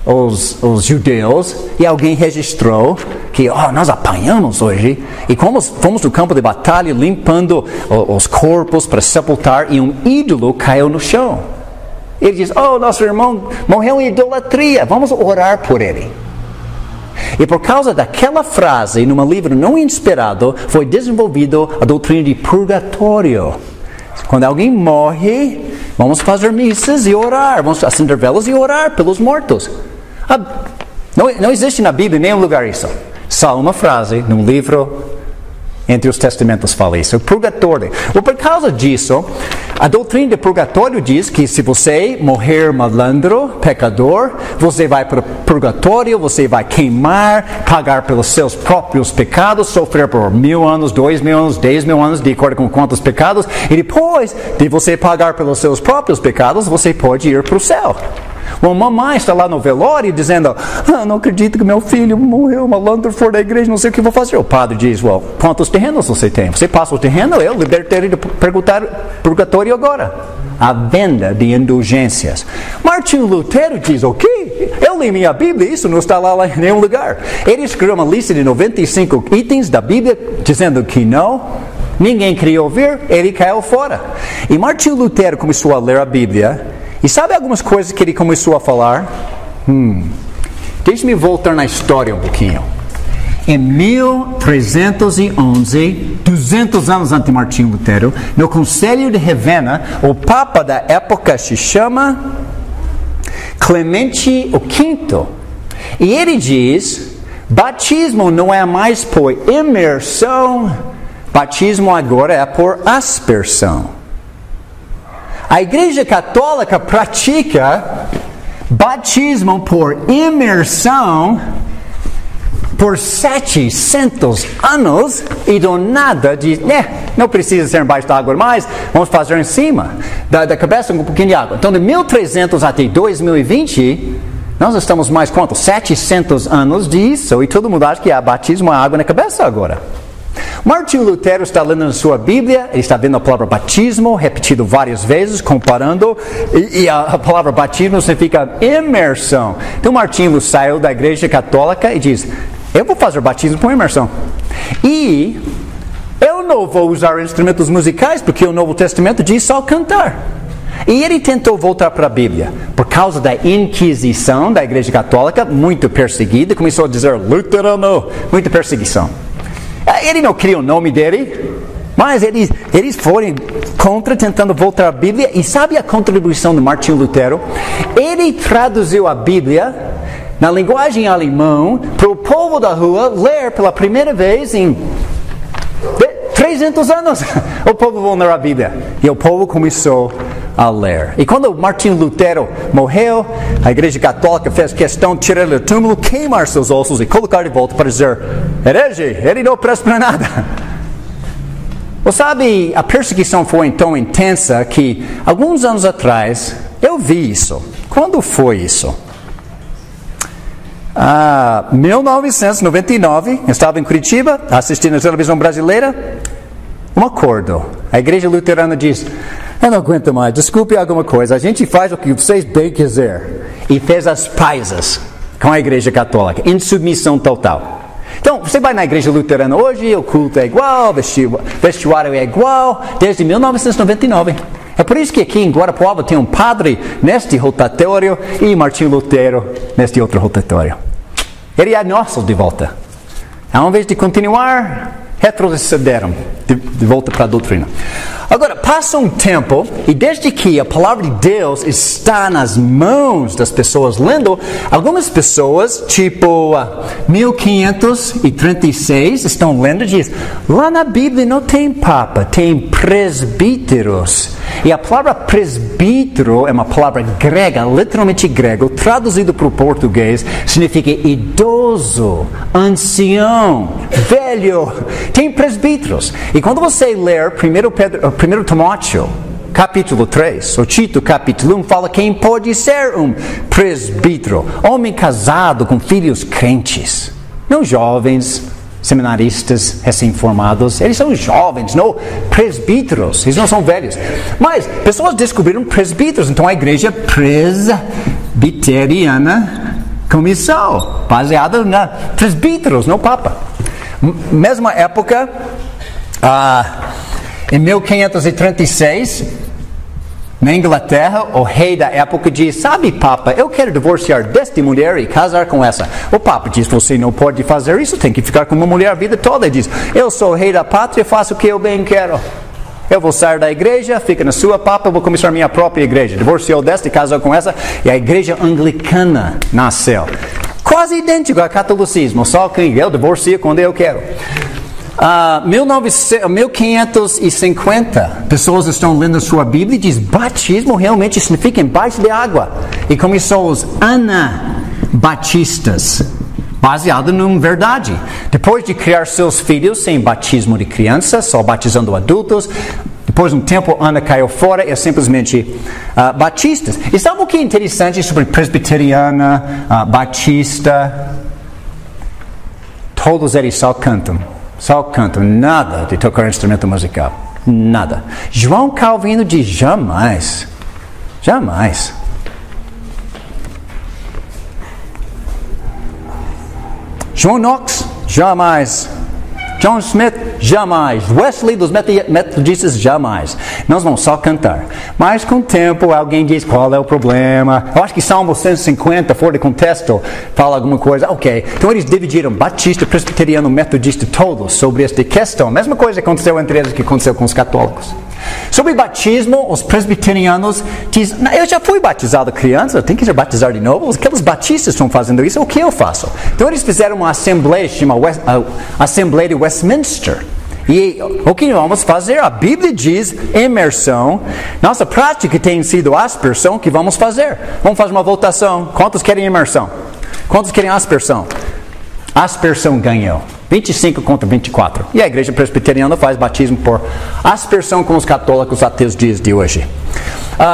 os judeus e alguém registrou que nós apanhamos hoje e fomos no campo de batalha limpando os corpos para sepultar e um ídolo caiu no chão. Ele diz, nosso irmão morreu em idolatria, vamos orar por ele. E por causa daquela frase, num livro não inspirado, foi desenvolvido a doutrina de purgatório. Quando alguém morre, vamos fazer missas e orar, vamos acender velas e orar pelos mortos. Não existe na Bíblia em nenhum lugar isso. Só uma frase num livro entre os testamentos fala isso. O purgatório. Por causa disso, a doutrina de purgatório diz que se você morrer malandro, pecador, você vai para o purgatório, você vai queimar, pagar pelos seus próprios pecados, sofrer por 1000 anos, 2000 anos, 10.000 anos, de acordo com quantos pecados, e depois de você pagar pelos seus próprios pecados, você pode ir para o céu. Uma mamãe está lá no velório dizendo, não acredito que meu filho morreu malandro fora da igreja, não sei o que vou fazer. O padre diz, quantos terrenos você tem? Você passa o terreno, eu libertarei do purgatório agora. A venda de indulgências. Martinho Lutero diz, o quê? Eu li minha Bíblia, isso não está lá em nenhum lugar. Ele escreveu uma lista de 95 itens da Bíblia, dizendo que não, ninguém queria ouvir, ele caiu fora. E Martinho Lutero começou a ler a Bíblia, e sabe algumas coisas que ele começou a falar? Deixe-me voltar na história um pouquinho. Em 1311, 200 anos antes de Martinho Lutero, no Conselho de Ravenna, o Papa da época se chama Clemente V. E ele diz, batismo não é mais por imersão, batismo agora é por aspersão. A Igreja Católica pratica batismo por imersão por 700 anos e do nada diz, não precisa ser embaixo da água mais, vamos fazer em cima da cabeça com um pouquinho de água. Então, de 1300 até 2020, nós estamos mais quanto? 700 anos disso, e todo mundo acha que é batismo é água na cabeça agora. Martinho Lutero está lendo na sua Bíblia, ele está vendo a palavra batismo, repetido várias vezes, comparando, e a palavra batismo significa imersão. Então Martinho saiu da igreja católica e diz, eu vou fazer batismo com imersão. E eu não vou usar instrumentos musicais, porque o Novo Testamento diz só cantar. E ele tentou voltar para a Bíblia. Por causa da Inquisição da Igreja Católica, muito perseguida, começou a dizer luterano, muita perseguição. Ele não queria o nome dele, mas eles foram contra, tentando voltar à Bíblia. E sabe a contribuição de Martinho Lutero? Ele traduziu a Bíblia na linguagem alemã para o povo da rua ler pela primeira vez em 300 anos. O povo vai ler a Bíblia. E o povo começou a ler. E quando Martinho Lutero morreu, a Igreja Católica fez questão de tirar ele do túmulo, queimar seus ossos e colocar de volta para dizer, herege, ele não presta para nada. Você sabe, a perseguição foi tão intensa que alguns anos atrás eu vi isso. Quando foi isso? 1999, eu estava em Curitiba, assistindo a televisão brasileira, um acordo. A Igreja Luterana diz, eu não aguento mais, desculpe alguma coisa, a gente faz o que vocês bem quiser. E fez as pazes com a Igreja Católica, em submissão total. Então, você vai na Igreja Luterana hoje, o culto é igual, o vestuário é igual, desde 1999. É por isso que aqui em Guarapuava tem um padre neste rotatório e Martinho Lutero neste outro rotatório. Ele é nosso de volta. Ao invés de continuar, retrocederam de volta para a doutrina. Agora, passa um tempo, e desde que a palavra de Deus está nas mãos das pessoas lendo, algumas pessoas, tipo 1536, estão lendo e dizem, lá na Bíblia não tem papa, tem presbíteros. E a palavra presbítero é uma palavra grega, literalmente grego, traduzido para o português, significa idoso, ancião, velho. Tem presbíteros. E quando você ler 1 Timóteo, capítulo 3, ou Tito, capítulo 1, fala quem pode ser um presbítero. Homem casado com filhos crentes. Não jovens, seminaristas, recém-formados. Eles são jovens, não presbíteros. Eles não são velhos. Mas pessoas descobriram presbíteros. Então a igreja presbiteriana começou, baseada na presbíteros, não papa. Mesma época, em 1536, na Inglaterra, o rei da época diz, sabe, Papa, eu quero divorciar desta mulher e casar com essa. O Papa diz, você não pode fazer isso, tem que ficar com uma mulher a vida toda. Ele diz, eu sou o rei da pátria, faço o que eu bem quero. Eu vou sair da igreja, fica na sua, Papa, eu vou começar minha própria igreja. Divorciou desta e casou com essa, e a igreja anglicana nasceu. Quase idêntico ao catolicismo, só que eu divorcio quando eu quero. 1550, pessoas estão lendo sua Bíblia e diz, batismo realmente significa embaixo de água. E começou os anabatistas, baseado em verdade. Depois de criar seus filhos sem batismo de criança, só batizando adultos, depois de um tempo, Ana caiu fora e é simplesmente batistas. E sabe o que é interessante sobre presbiteriana, batista? Todos eles só cantam, nada de tocar instrumento musical, nada. João Calvino diz, jamais. John Knox, jamais. John Smith, jamais. Wesley dos metodistas, jamais. Nós vamos só cantar. Mas com o tempo alguém diz qual é o problema. Eu acho que Salmo 150, fora de contexto, fala alguma coisa. Ok. Então eles dividiram batista, presbiteriano, metodista, todos sobre esta questão. A mesma coisa aconteceu entre eles que aconteceu com os católicos. Sobre batismo, os presbiterianos dizem, eu já fui batizado criança, tem que ser batizado de novo. Aqueles batistas estão fazendo isso, o que eu faço? Então eles fizeram uma assembleia, chamada Assembleia de Westminster. E o que vamos fazer? A Bíblia diz imersão. Nossa prática tem sido aspersão, o que vamos fazer? Vamos fazer uma votação. Quantos querem imersão? Quantos querem aspersão? Aspersão ganhou. 25 contra 24. E a igreja presbiteriana faz batismo por aspersão com os católicos até os dias de hoje.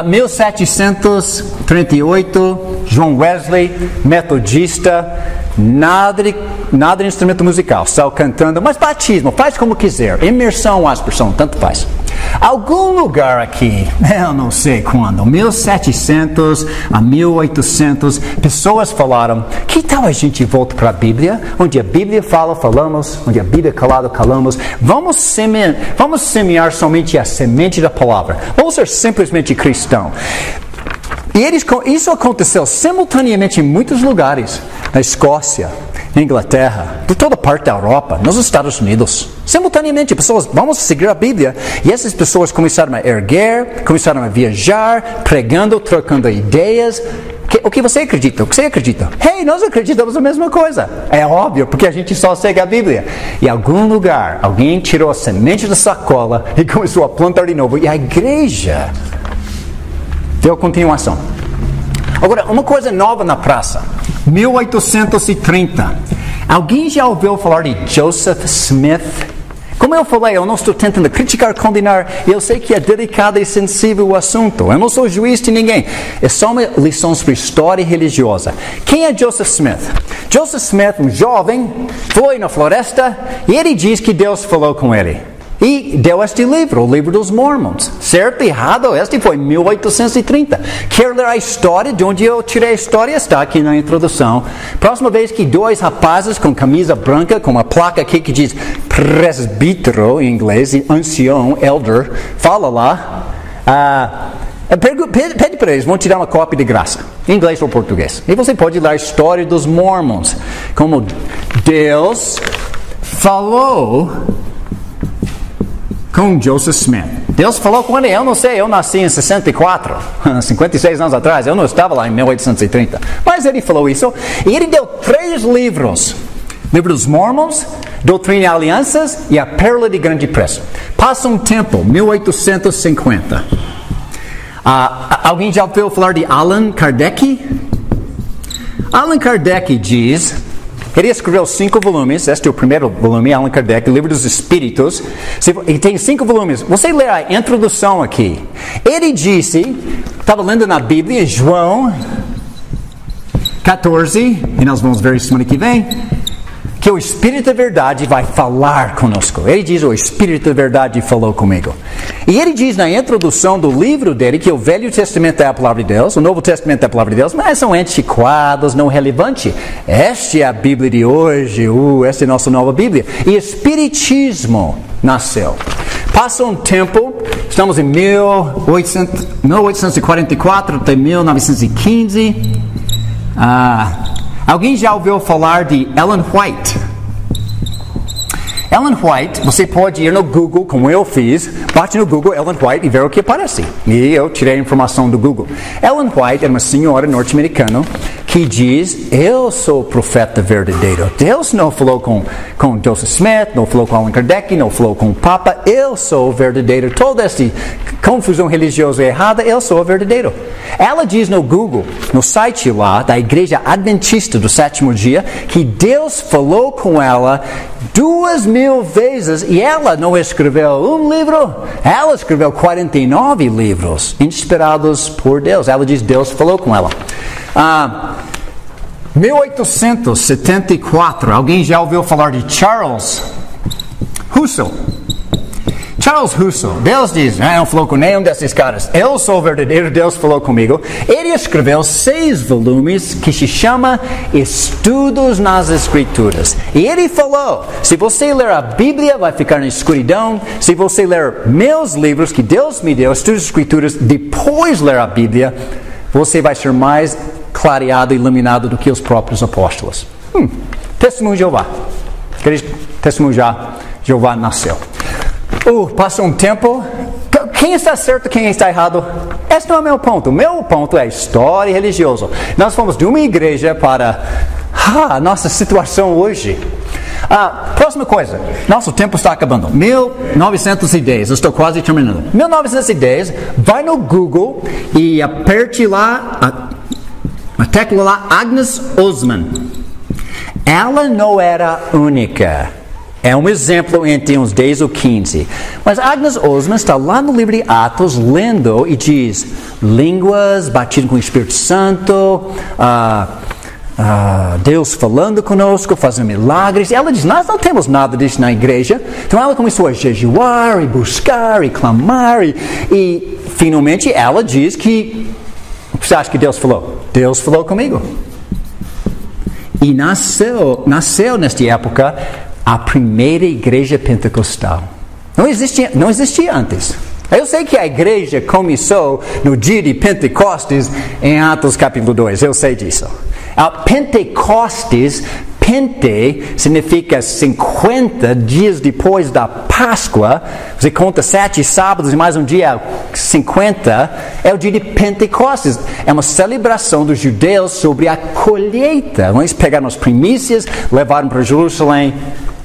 1738, John Wesley, metodista, Nada de instrumento musical, só cantando, mas batismo, faz como quiser, imersão, aspersão, tanto faz. Algum lugar aqui, eu não sei quando, 1700 a 1800, pessoas falaram, que tal a gente volta para a Bíblia? Onde a Bíblia fala, falamos, onde a Bíblia calado, calamos. Vamos semear somente a semente da palavra. Vamos ser simplesmente cristão. E isso aconteceu simultaneamente em muitos lugares. Na Escócia, na Inglaterra, de toda parte da Europa, nos Estados Unidos. Simultaneamente, pessoas, vamos seguir a Bíblia. E essas pessoas começaram a erguer, começaram a viajar, pregando, trocando ideias. O que você acredita? O que você acredita? Hey, nós acreditamos a mesma coisa. É óbvio, porque a gente só segue a Bíblia. Em algum lugar, alguém tirou a semente da sacola e começou a plantar de novo. E a igreja deu continuação. Agora, uma coisa nova na praça. 1830. Alguém já ouviu falar de Joseph Smith? Como eu falei, eu não estou tentando criticar, condenar. Eu sei que é delicado e sensível o assunto. Eu não sou juiz de ninguém. É só uma lição sobre história religiosa. Quem é Joseph Smith? Joseph Smith, um jovem, foi na floresta e ele diz que Deus falou com ele. E deu este livro, o livro dos Mormons. Certo e errado, este foi em 1830. Quer ler a história? De onde eu tirei a história está aqui na introdução. Próxima vez que dois rapazes com camisa branca, com uma placa aqui que diz presbítero em inglês, e ancião, elder, fala lá. Pede para eles, vão te dar uma cópia de graça, em inglês ou português. E você pode ler a história dos Mormons. Como Deus falou com Joseph Smith. Deus falou com ele, eu não sei, eu nasci em 64, 56 anos atrás, eu não estava lá em 1830. Mas ele falou isso, e ele deu 3 livros. Livro dos Mormons, Doutrina e Alianças e A Pérola de Grande Preço. Passa um tempo, 1850. Alguém já ouviu falar de Allan Kardec? Allan Kardec diz... Ele escreveu 5 volumes, este é o primeiro volume, Allan Kardec, o Livro dos Espíritos. Ele tem 5 volumes. Você lê a introdução aqui. Ele disse, estava lendo na Bíblia, João 14, e nós vamos ver isso semana que vem, que o Espírito da Verdade vai falar conosco. Ele diz, o Espírito da Verdade falou comigo. E ele diz na introdução do livro dele que o Velho Testamento é a Palavra de Deus, o Novo Testamento é a Palavra de Deus, mas são antiquados, não relevantes. Esta é a Bíblia de hoje, esta é a nossa nova Bíblia. E Espiritismo nasceu. Passa um tempo, estamos em 1844 até 1915. Alguém já ouviu falar de Ellen White? Ellen White, você pode ir no Google, como eu fiz, bate no Google Ellen White e ver o que aparece. E eu tirei a informação do Google. Ellen White é uma senhora norte-americana que diz, eu sou o profeta verdadeiro. Deus não falou com Joseph Smith, não falou com Allan Kardec, não falou com o Papa. Eu sou o verdadeiro. Toda essa confusão religiosa errada, eu sou o verdadeiro. Ela diz no Google, no site lá da Igreja Adventista do Sétimo Dia, que Deus falou com ela 2.000 vezes e ela não escreveu um livro, ela escreveu 49 livros inspirados por Deus. Ela diz Deus falou com ela. 1874, alguém já ouviu falar de Charles Russell? Charles Russell, Deus diz, não falou com nenhum desses caras, eu sou o verdadeiro, Deus falou comigo. Ele escreveu 6 volumes que se chama Estudos nas Escrituras. E ele falou, se você ler a Bíblia, vai ficar na escuridão. Se você ler meus livros que Deus me deu, Estudos das Escrituras, depois ler a Bíblia, você vai ser mais clareado e iluminado do que os próprios apóstolos. Testemunho de Jeová. Testemunho de Jeová nasceu. Passa um tempo. Quem está certo, quem está errado? Esse não é o meu ponto. O meu ponto é história religiosa. Nós fomos de uma igreja para a nossa situação hoje. Próxima coisa. Nosso tempo está acabando. 1910. Eu estou quase terminando. 1910. Vai no Google e aperte lá a tecla lá, Agnes Ozman. Ela não era única. É um exemplo entre uns 10 ou 15. Mas Agnes Ozman está lá no livro de Atos, lendo, e diz, línguas batidas com o Espírito Santo, Deus falando conosco, fazendo milagres. Ela diz, nós não temos nada disso na igreja. Então ela começou a jejuar, e buscar, e clamar, e finalmente ela diz que, o que você acha que Deus falou? Deus falou comigo. E nasceu nesta época a primeira igreja pentecostal. Não existia antes. Eu sei que a igreja começou no dia de Pentecostes em Atos capítulo 2, eu sei disso. Pentecostes, Pente significa 50 dias depois da Páscoa. Você conta 7 sábados e mais um dia 50. É o dia de Pentecostes. É uma celebração dos judeus sobre a colheita. Eles pegaram as primícias, levaram para Jerusalém.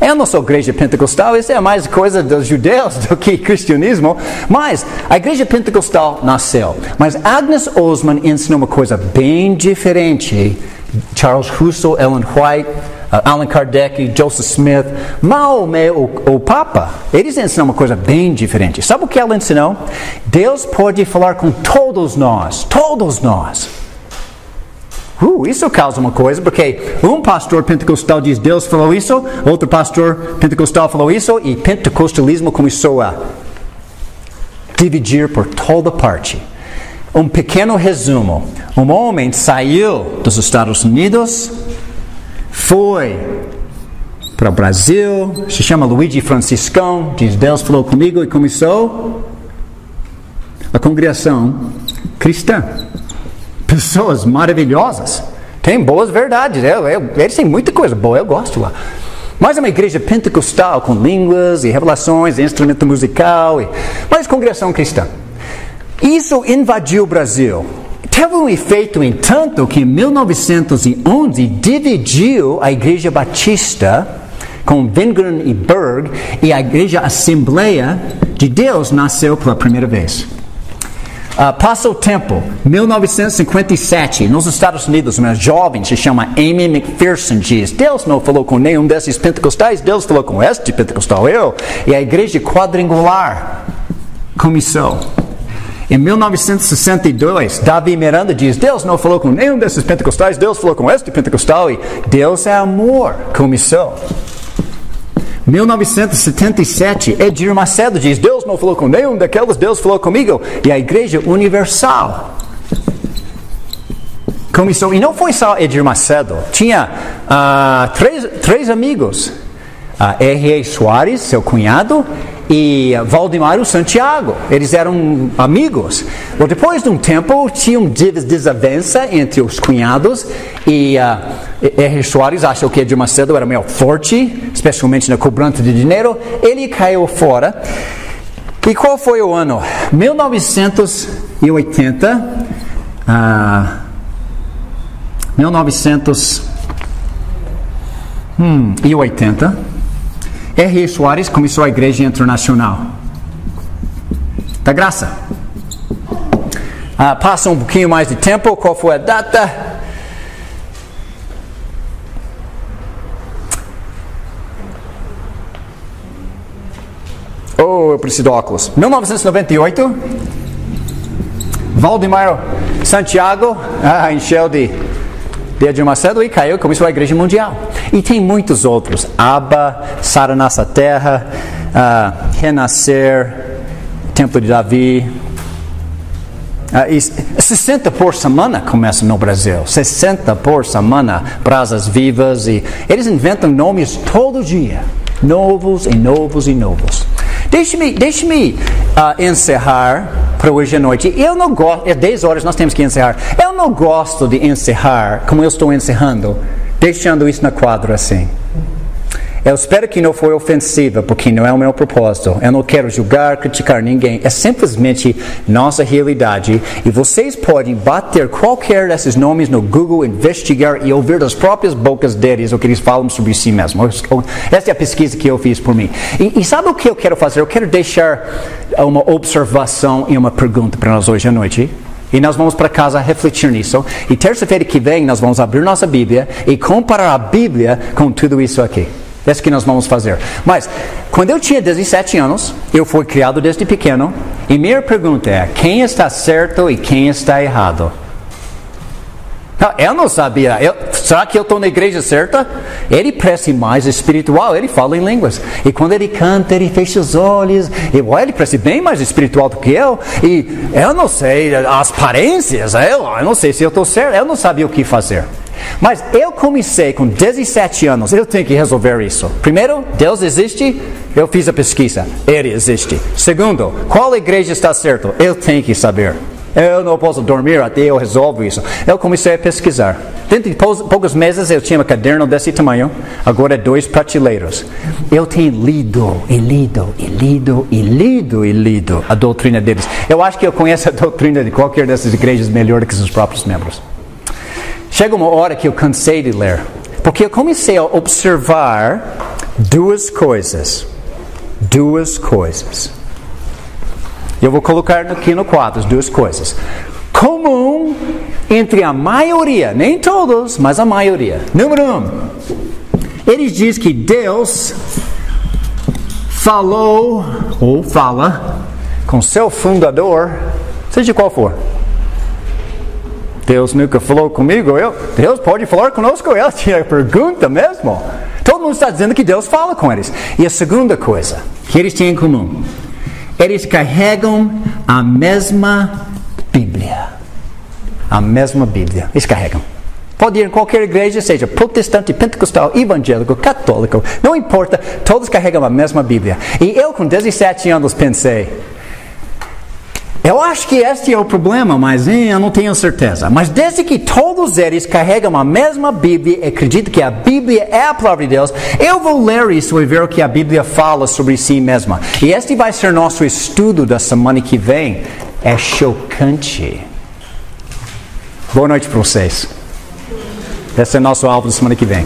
Eu não sou igreja pentecostal, isso é mais coisa dos judeus do que cristianismo. Mas a igreja pentecostal nasceu. Mas Agnes Ozman ensinou uma coisa bem diferente. Charles Russell, Ellen White, Allan Kardec, Joseph Smith, Maomé, o Papa, eles ensinam uma coisa bem diferente. Sabe o que ela ensinou? Deus pode falar com todos nós. Todos nós. Isso causa uma coisa, porque um pastor pentecostal diz Deus falou isso, outro pastor pentecostal falou isso, e pentecostalismo começou a dividir por toda parte. Um pequeno resumo. Um homem saiu dos Estados Unidos, foi para o Brasil, se chama Luigi Franciscão, diz Deus falou comigo, e começou a congregação cristã. Pessoas maravilhosas, tem boas verdades, eles têm muita coisa boa, eu gosto lá. Mas é uma igreja pentecostal com línguas e revelações, e instrumento musical, mas congregação cristã. Isso invadiu o Brasil. Teve um efeito em tanto que em 1911 dividiu a igreja batista com Wingren e Berg, e a igreja Assembleia de Deus nasceu pela primeira vez. Passa o tempo, 1957, nos Estados Unidos, uma jovem se chama Amy McPherson diz, Deus não falou com nenhum desses pentecostais, Deus falou com este pentecostal, e a igreja quadrangular começou. Em 1962, Davi Miranda diz, Deus não falou com nenhum desses pentecostais, Deus falou com este pentecostal, e Deus é amor, começou. 1977, Edir Macedo diz, Deus não falou com nenhum daqueles, Deus falou comigo. E a Igreja Universal começou. E não foi só Edir Macedo, tinha três amigos. R.A. Soares, seu cunhado, e Valdemaro Santiago. Eles eram amigos. Depois de um tempo, tinha uma desavença entre os cunhados, e R.A. Soares achou que Edir Macedo era meio forte, especialmente na cobrança de dinheiro. Ele caiu fora. E qual foi o ano? 1980. 1980. R.A. Soares começou a Igreja Internacional da Graça. Passa um pouquinho mais de tempo. Qual foi a data? Eu preciso de óculos. 1998. Valdemar Santiago encheu de Edir Macedo e caiu, começou a Igreja Mundial. E tem muitos outros. Abba, Sara Nossa Terra, Renascer, Templo de Davi. 60 por semana começa no Brasil. 60 por semana, Brasas Vivas. E eles inventam nomes todo dia. Novos e novos e novos. Deixe-me encerrar para hoje à noite. Eu não gosto, 10 horas nós temos que encerrar. Eu não gosto de encerrar como eu estou encerrando, deixando isso na quadra assim. Eu espero que não foi ofensiva, porque não é o meu propósito. Eu não quero julgar, criticar ninguém. É simplesmente nossa realidade. E vocês podem bater qualquer desses nomes no Google, investigar e ouvir das próprias bocas deles o que eles falam sobre si mesmos. Essa é a pesquisa que eu fiz por mim. E sabe o que eu quero fazer? Eu quero deixar uma observação e uma pergunta para nós hoje à noite. E nós vamos para casa refletir nisso. E terça-feira que vem nós vamos abrir nossa Bíblia e comparar a Bíblia com tudo isso aqui. É isso que nós vamos fazer. Mas, quando eu tinha 17 anos, eu fui criado desde pequeno, e minha pergunta é, quem está certo e quem está errado? Não, eu não sabia. Será que eu estou na igreja certa? Ele parece mais espiritual, ele fala em línguas. E quando ele canta, ele fecha os olhos. Ele parece bem mais espiritual do que eu. E eu não sei, as aparências, eu não sei se eu estou certo. Eu não sabia o que fazer. Mas eu comecei com 17 anos, eu tenho que resolver isso. Primeiro, Deus existe? Eu fiz a pesquisa. Ele existe. Segundo, qual igreja está certa? Eu tenho que saber. Eu não posso dormir até eu resolvo isso. Eu comecei a pesquisar. Dentro de poucos meses eu tinha um caderno desse tamanho. Agora 2 prateleiros. Eu tenho lido a doutrina deles. Eu acho que eu conheço a doutrina de qualquer dessas igrejas melhor do que os próprios membros. Chega uma hora que eu cansei de ler. Porque eu comecei a observar duas coisas. Eu vou colocar aqui no quadro 2 coisas. Comum entre a maioria, nem todos, mas a maioria. Número 1. Eles dizem que Deus falou, ou fala, com seu fundador, seja qual for. Deus nunca falou comigo, Deus pode falar conosco, ela tinha pergunta mesmo. Todo mundo está dizendo que Deus fala com eles. E a segunda coisa que eles têm em comum, eles carregam a mesma Bíblia. A mesma Bíblia. Eles carregam. Pode ir em qualquer igreja, seja protestante, pentecostal, evangélico, católico, não importa, todos carregam a mesma Bíblia. E eu com 17 anos pensei, eu acho que este é o problema, mas eu não tenho certeza. Mas desde que todos eles carregam a mesma Bíblia e acreditam que a Bíblia é a palavra de Deus, eu vou ler isso e ver o que a Bíblia fala sobre si mesma. E este vai ser nosso estudo da semana que vem. É chocante. Boa noite para vocês. Esse é nosso alvo da semana que vem.